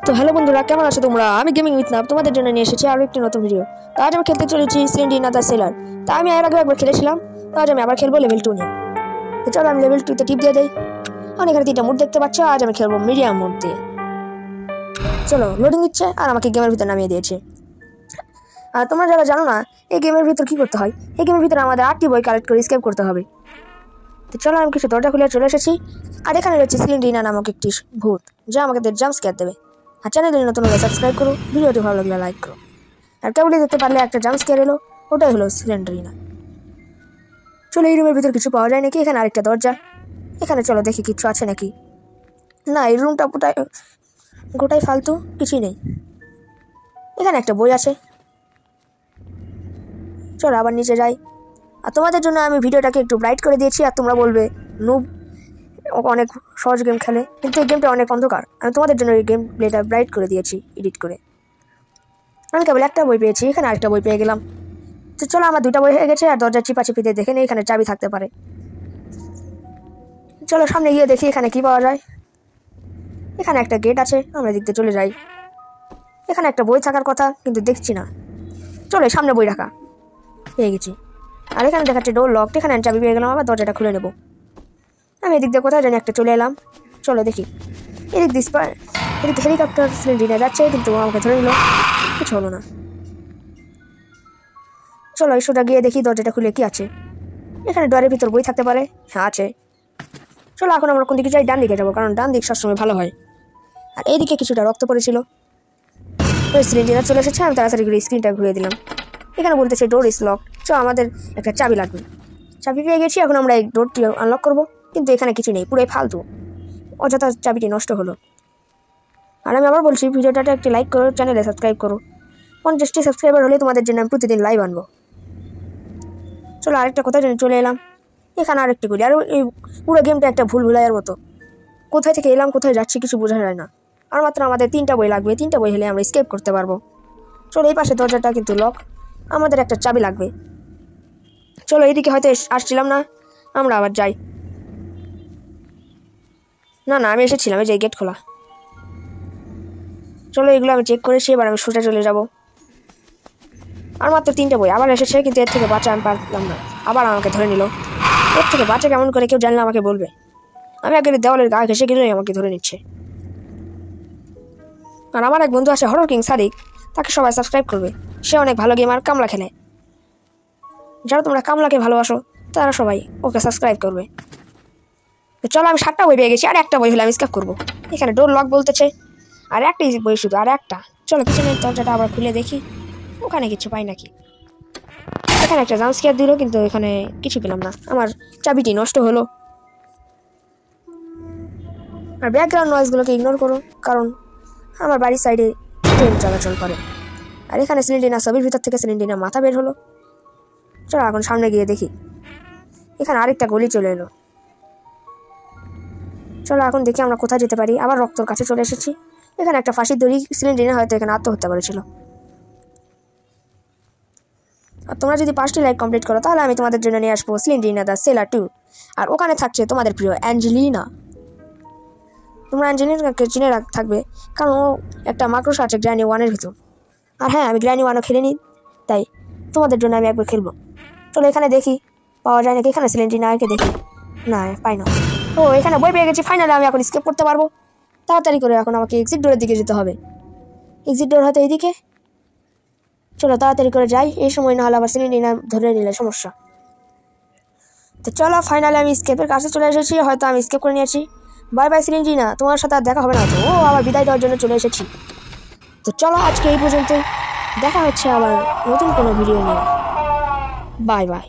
তো হ্যালো বন্ধুরা, কেমন আছো তোমরা? আমি গেমিং উইথ নাব তোমাদের জন্য নিয়ে এসেছি আরো একটি নতুন ভিডিও। তো আজ আমি খেলতে চলেছি সিলিন্ডিনা দ্য সেলার। তা আমি এর আগে একবার খেলেছিলাম, তো আজ আমি আবার খেলবো লেভেল 2 নিয়ে। তো চলো আমি লেভেল 2 তে টিপ দিয়ে দেই। এখানে 3টা মোড দেখতে পাচ্ছ, আজ আমি খেলবো মিডিয়াম মোড দিয়ে। চলো লোডিং দিচ্ছে আর আমাকে গেমের ভিতর নামিয়ে দিয়েছে। আর তোমরা যারা জানো না এই গেমের ভিতর কি করতে হয়, এই গেমের ভিতরে আমাদের 8টি বই কালেক্ট করে এসকেপ করতে হবে। তো চলো আমি কিছু দরজা খুলে চলে এসেছি। আর এখানে রয়েছে সিলিন্ডিনা নামক একটি ভূত, যা আমাদের জাম্প স্কেয়ার দেবে। আর চ্যানেলে নতুন হলে সাবস্ক্রাইব করো, ভিডিওটি ভালো লাগলে লাইক করো। আর কেবলই দেখতে পারলে একটা জাম্প স্কেয়ার এলো, ওটাই হলো সিলিন্ডারিনা। চলো এই রুমের ভিতর কিছু পাওয়া যায় নাকি। এখানে আরেকটা দরজা, এখানে চলো দেখি কিছু আছে নাকি। না, এই রুমটা গোটাই ফালতু, কিছুই নেই। এখানে একটা বই আছে, চলো আবার নিচে যাই। আর তোমাদের জন্য আমি ভিডিওটাকে একটু ব্রাইট করে দিয়েছি। আর তোমরা বলবে নুব অনেক সহজ গেম খেলে, কিন্তু এই গেমটা অনেক অন্ধকার। আমি তোমাদের জন্য এই গেম প্লেটা ব্রাইট করে দিয়েছি এডিট করে। আমি কেবল একটা বই পেয়েছি, এখানে আরেকটা বই পেয়ে গেলাম। তো চলো আমার 2টা বই হয়ে গেছে। আর দরজার চিপাচিপিতে দেখে নেই এখানে চাবি থাকতে পারে। চলো সামনে গিয়ে দেখি এখানে কি পাওয়া যায়। এখানে একটা গেট আছে, আমরা দেখতে চলে যাই। এখানে একটা বই থাকার কথা, কিন্তু দেখছি না। চলো সামনে বই রাখা পেয়ে গেছি। আর এখানে দেখাচ্ছে ডোর লক, এখানে চাবি পেয়ে গেলাম। আবার দরজাটা খুলে নেব। আমি এদিক দিয়ে কোথায় জানি একটা চলে এলাম। চলো দেখি এদিক হেলিকপ্টার সিলিন্ডার যাচ্ছে, কিন্তু আমাকে ধরে নিল, কিছু হলো না। চলো সোজা গিয়ে দেখি দরজাটা খুলে কি আছে। এখানে ডোরের ভিতর বই থাকতে পারে, হ্যাঁ আছে। চলো এখন আমরা কোন দিকে যাই? ডান দিকে যাবো, কারণ ডান দিক সবসময় ভালো হয়। আর এইদিকে কিছুটা রক্ত পড়েছিল। সিলিন্ডার চলে এসেছে, আমি তাড়াতাড়ি করে স্ক্রিনটা ঘুরিয়ে দিলাম। এখানে বলতেছে ডোর ইজ লক। আমাদের একটা চাবি লাগবে। চাবি পেয়ে গেছি, এখন আমরা এই ডোরটি আনলক করবো। কিন্তু এখানে কিছু নেই, পুরোই ফালতু, অযথা চাবিটি নষ্ট হলো। আর আমি আবার বলছি, ভিডিওটাতে একটি লাইক করো, চ্যানেলে সাবস্ক্রাইব করো। 50টি সাবস্ক্রাইবার হলে তোমাদের জন্য আমি প্রতিদিন লাইভ আনবো। চলো আরেকটা কোথায় জানি চলে এলাম। এখানে আরেকটি করি। আর এই পুরো গেমটা একটা ভুলাইয়ার মতো, কোথায় থেকে এলাম কোথায় যাচ্ছি কিছু বোঝা যায় না। আর মাত্র আমাদের 3টা বই লাগবে, 3টা বই হলে আমরা এসকেপ করতে পারবো। চলো এই পাশে দরজাটা কিন্তু লক, আমাদের একটা চাবি লাগবে। চলো এইদিকে হয়তো আসছিলাম না, আমরা আবার যাই। না না, আমি এসেছিলাম, এই যে গেট খোলা। চলো এগুলো আমি চেক করেছি, এবার আমি সোজা চলে যাব। আর মাত্র 3টা বই আবার এসেছে, কিন্তু এর থেকে বাঁচা আমি পারলাম না। আবার আমাকে ধরে নিল। এর থেকে বাঁচা কেমন করে কেউ জানলে আমাকে বলবে। আমি আগে দেওয়ালের গা ঘেসে গেলেই আমাকে ধরে নিচ্ছে। আর আমার এক বন্ধু আছে হরর কিং সাদিক, তাকে সবাই সাবস্ক্রাইব করবে। সে অনেক ভালো গেমার, কামলা খেলে। যারা তোমরা কামলাকে ভালোবাসো তারা সবাই ওকে সাবস্ক্রাইব করবে। তো চলো আমি 7টা বই পেয়ে গেছি, আর একটা বই হলে আমি স্কেপ করবো। এখানে ডোর লক বলতেছে, আর একটা বই শুধু, আর একটা। চলো পিছনের দরজাটা আবার খুলে দেখি, ওখানে কিছু পাই নাকি। এখানে একটা জাম্প স্কেয়ার দিল, কিন্তু এখানে কিছু পেলাম না, আমার চাবিটি নষ্ট হলো। আর ব্যাকগ্রাউন্ড নয়েজগুলোকে ইগনোর করো, কারণ আমার বাড়ির সাইডে ট্রেন চলাচল করে। আর এখানে সিলিন্ডিনা ছবির ভিতর থেকে সিলিন্ডিনা মাথা বের হলো। চলো এখন সামনে গিয়ে দেখি। এখানে আরেকটা গলি চলে এলো। চলো এখন দেখি আমরা কোথায় যেতে পারি। আবার রক্তর কাছে চলে এসেছি। এখানে একটা ফাঁসির দড়ি, সিলিন্ডিনা হয়তো এখানে আত্মহত্যা করেছিল। আর তোমরা যদি 5টি লাইক কমপ্লিট করো, তাহলে আমি তোমাদের জন্য নিয়ে আসবো সিলিন্ডিনা দ্য সেলার 2। আর ওখানে থাকছে তোমাদের প্রিয় অ্যাঞ্জেলিনা। তোমরা অ্যাঞ্জেলিনাকে চিনে থাকবে, কারণ ও একটা মাকড়সা আছে গ্র্যানি 1-এর ভিতর। আর হ্যাঁ, আমি গ্র্যানি 1ও খেলে নিই, তাই তোমাদের জন্য আমি একবার খেলবো। চলো এখানে দেখি পাওয়া যায় নাকি। এখানে সিলিন্ডিনাকে দেখি, না পাই না। ও এখানে বই পেয়ে গেছি, ফাইনালি আমি এখন স্কেপ করতে পারবো। তাড়াতাড়ি করে এখন আমাকে এক্সিট ডোরের দিকে যেতে হবে। এক্সিট ডোর হয়তো এইদিকে। চলো তাড়াতাড়ি করে যাই, এই সময় না হলে আবার সিলিন্ডিনা ধরে নিলে সমস্যা। তো চলো ফাইনালি আমি স্কেপের কাছে চলে এসেছি, হয়তো আমি স্কেপ করে নিয়েছি। বাই বাই সিলিন্ডিনা, তোমার সাথে আর দেখা হবে না তো। ও আবার বিদায় দেওয়ার জন্য চলে এসেছি। তো চলো আজকে এই পর্যন্তই, দেখা হচ্ছে আবার নতুন কোনো ভিডিও নিয়ে। Bye bye.